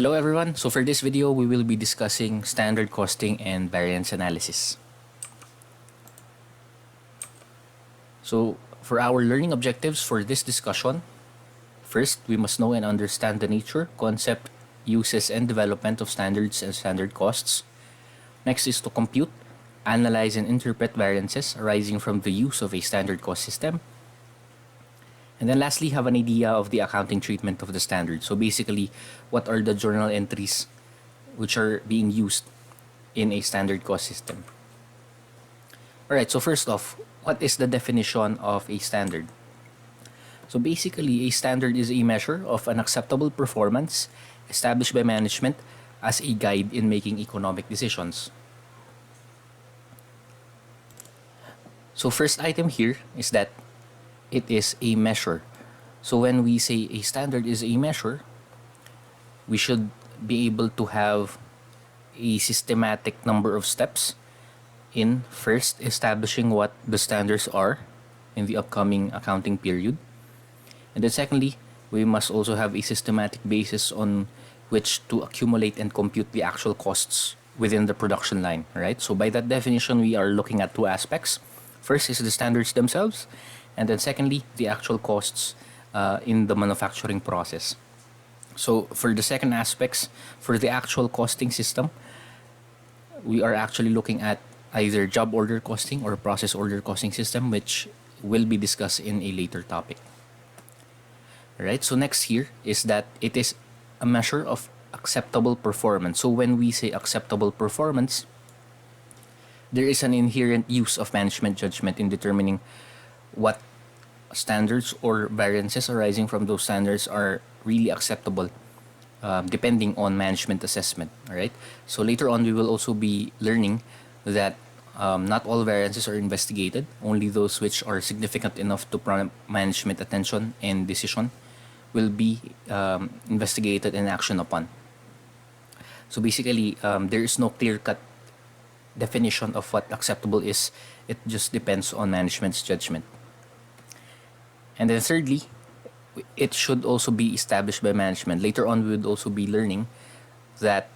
Hello everyone. So for this video, we will be discussing standard costing and variance analysis. So for our learning objectives for this discussion, first, we must know and understand the nature, concept, uses, and development of standards and standard costs. Next is to compute, analyze, and interpret variances arising from the use of a standard cost system. And then lastly, have an idea of the accounting treatment of the standard. So basically, what are the journal entries which are being used in a standard cost system? Alright, so first off, what is the definition of a standard? So basically, a standard is a measure of an acceptable performance established by management as a guide in making economic decisions. So first item here is that it is a measure. So when we say a standard is a measure, we should be able to have a systematic number of steps in first establishing what the standards are in the upcoming accounting period. And then secondly, we must also have a systematic basis on which to accumulate and compute the actual costs within the production line, right? So by that definition, we are looking at two aspects. First is the standards themselves, and then secondly, the actual costs in the manufacturing process. So for the second aspects, for the actual costing system, we are actually looking at either job order costing or process order costing system, which will be discussed in a later topic. Alright, so next here is that it is a measure of acceptable performance. So when we say acceptable performance, there is an inherent use of management judgment in determining what standards or variances arising from those standards are really acceptable, depending on management assessment. All right. So later on, we will also be learning that not all variances are investigated. Only those which are significant enough to prompt management attention and decision will be investigated and action upon. So basically, there is no clear-cut definition of what acceptable is. It just depends on management's judgment. And then thirdly, it should also be established by management. Later on, we would also be learning that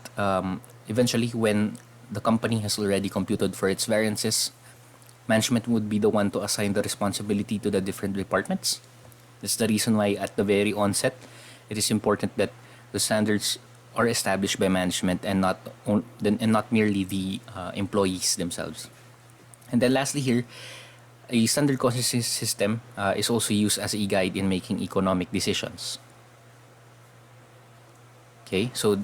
eventually when the company has already computed for its variances, management would be the one to assign the responsibility to the different departments. That's the reason why at the very onset, it is important that the standards are established by management and not merely the employees themselves. And then lastly here, a standard costing system is also used as a guide in making economic decisions. Okay, so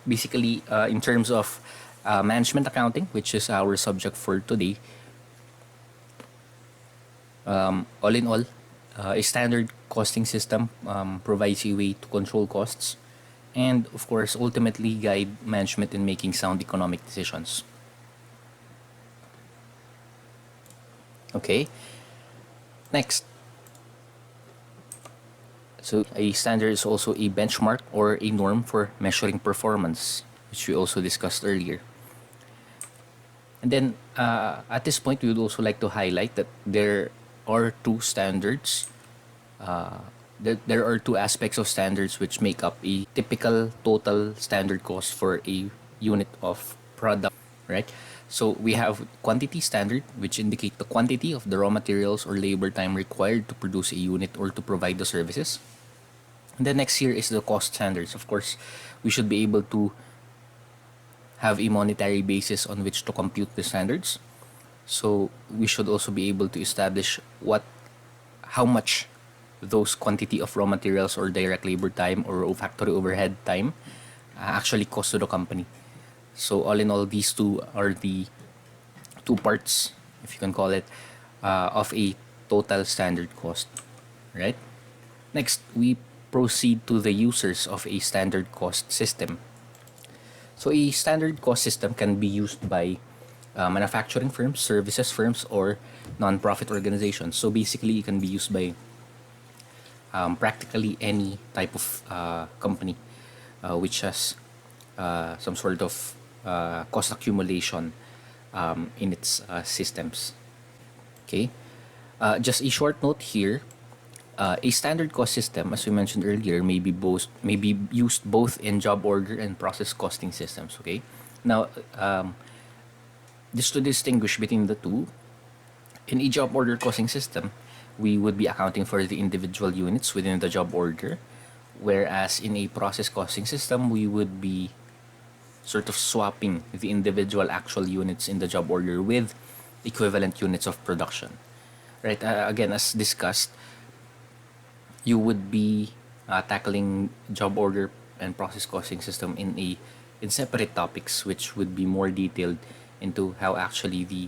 basically in terms of management accounting, which is our subject for today, all in all, a standard costing system provides a way to control costs and, of course, ultimately guide management in making sound economic decisions. Okay, next. So a standard is also a benchmark or a norm for measuring performance, which we also discussed earlier. And then at this point, we would also like to highlight that there are two standards. There are two aspects of standards which make up a typical total standard cost for a unit of product, right? So we have quantity standard, which indicate the quantity of the raw materials or labor time required to produce a unit or to provide the services. And then next here is the cost standards. Of course, we should be able to have a monetary basis on which to compute the standards. So we should also be able to establish how much those quantity of raw materials or direct labor time or factory overhead time actually cost to the company. So all in all, these two are the two parts, if you can call it, of a total standard cost, right? Next, we proceed to the users of a standard cost system. So a standard cost system can be used by manufacturing firms, services firms, or non-profit organizations. So basically, it can be used by practically any type of company which has some sort of cost accumulation in its systems. Okay, just a short note here. A standard cost system, as we mentioned earlier, may be used both in job order and process costing systems. Okay, now just to distinguish between the two, in a job order costing system, we would be accounting for the individual units within the job order, whereas in a process costing system, we would be sort of swapping the individual actual units in the job order with equivalent units of production. Right? Again, as discussed, you would be tackling job order and process costing system in separate topics, which would be more detailed into how actually the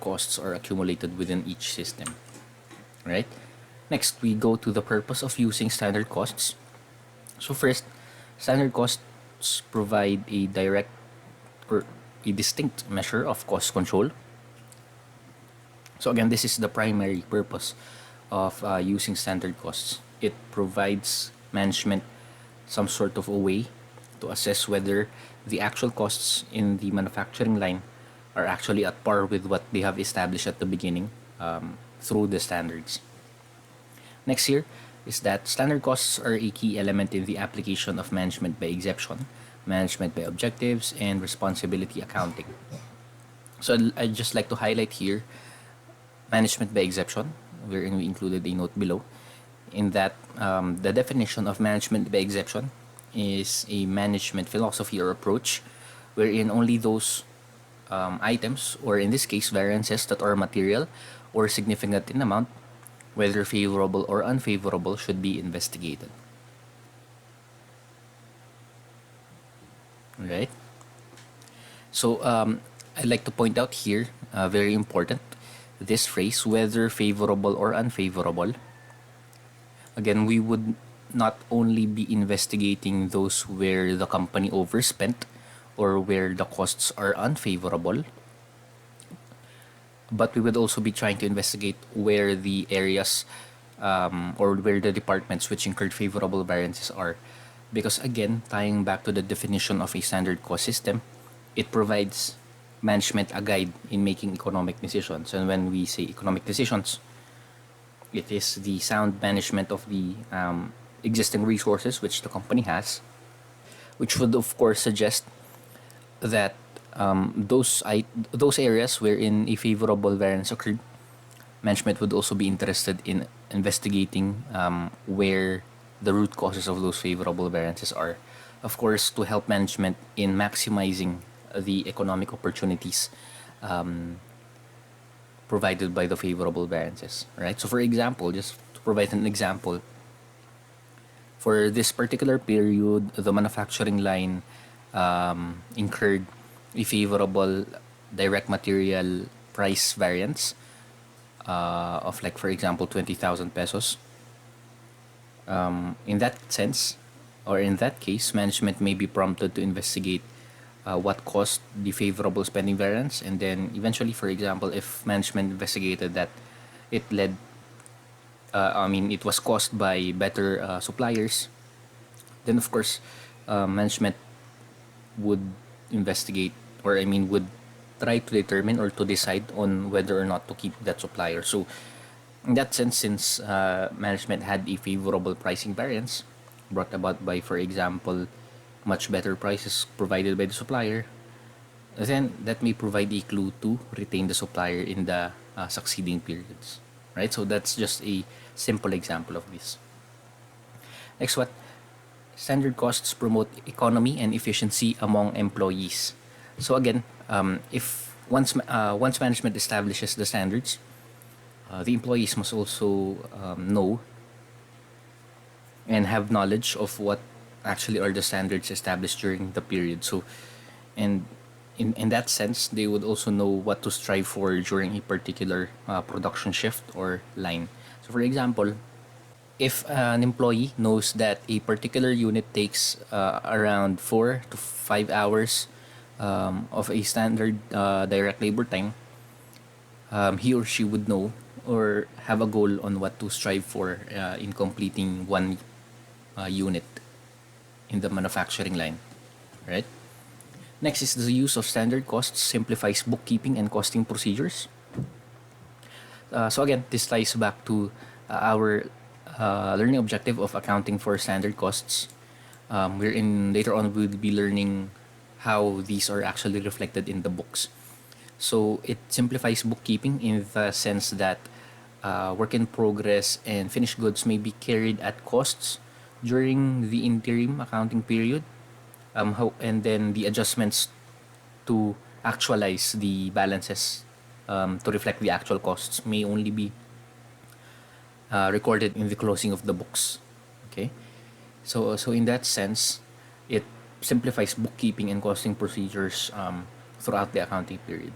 costs are accumulated within each system. Right? Next, we go to the purpose of using standard costs. So first, standard costs provide a direct or a distinct measure of cost control. So again, this is the primary purpose of using standard costs. It provides management some sort of a way to assess whether the actual costs in the manufacturing line are actually at par with what they have established at the beginning through the standards. Next here is that standard costs are a key element in the application of management by exception, management by objectives, and responsibility accounting. So I'd just like to highlight here management by exception, wherein we included a note below, in that the definition of management by exception is a management philosophy or approach wherein only those items, or in this case, variances that are material or significant in amount, whether favorable or unfavorable, should be investigated. Right? So I'd like to point out here, very important, this phrase, whether favorable or unfavorable. Again, we would not only be investigating those where the company overspent or where the costs are unfavorable, but we would also be trying to investigate where the areas or where the departments which incurred favorable variances are. Because again, tying back to the definition of a standard cost system, it provides management a guide in making economic decisions. And when we say economic decisions, it is the sound management of the existing resources which the company has, which would of course suggest that those areas wherein a favorable variance occurred, management would also be interested in investigating where the root causes of those favorable variances are. Of course, to help management in maximizing the economic opportunities provided by the favorable variances, right? So, for example, just to provide an example, for this particular period, the manufacturing line incurred a favorable direct material price variance of, like, for example, 20,000 pesos. In that sense, or in that case, management may be prompted to investigate what caused the favorable spending variance, and then eventually, for example, if management investigated that it led, it was caused by better suppliers, then of course, management would investigate, or would try to determine or to decide on whether or not to keep that supplier. So, in that sense, since management had a favorable pricing variance brought about by, for example, much better prices provided by the supplier, then that may provide a clue to retain the supplier in the succeeding periods. Right? So that's just a simple example of this. Next one, standard costs promote economy and efficiency among employees. So again, if once management establishes the standards, the employees must also know and have knowledge of what actually are the standards established during the period. So, and in that sense, they would also know what to strive for during a particular production shift or line. So, for example, if an employee knows that a particular unit takes around 4 to 5 hours of a standard direct labor time, he or she would know or have a goal on what to strive for in completing one unit in the manufacturing line, right? Next is the use of standard costs simplifies bookkeeping and costing procedures. So again, this ties back to our learning objective of accounting for standard costs, wherein later on we'll be learning how these are actually reflected in the books. So it simplifies bookkeeping in the sense that work in progress and finished goods may be carried at costs during the interim accounting period. And then the adjustments to actualize the balances to reflect the actual costs may only be recorded in the closing of the books. Okay, so in that sense, it simplifies bookkeeping and costing procedures throughout the accounting period.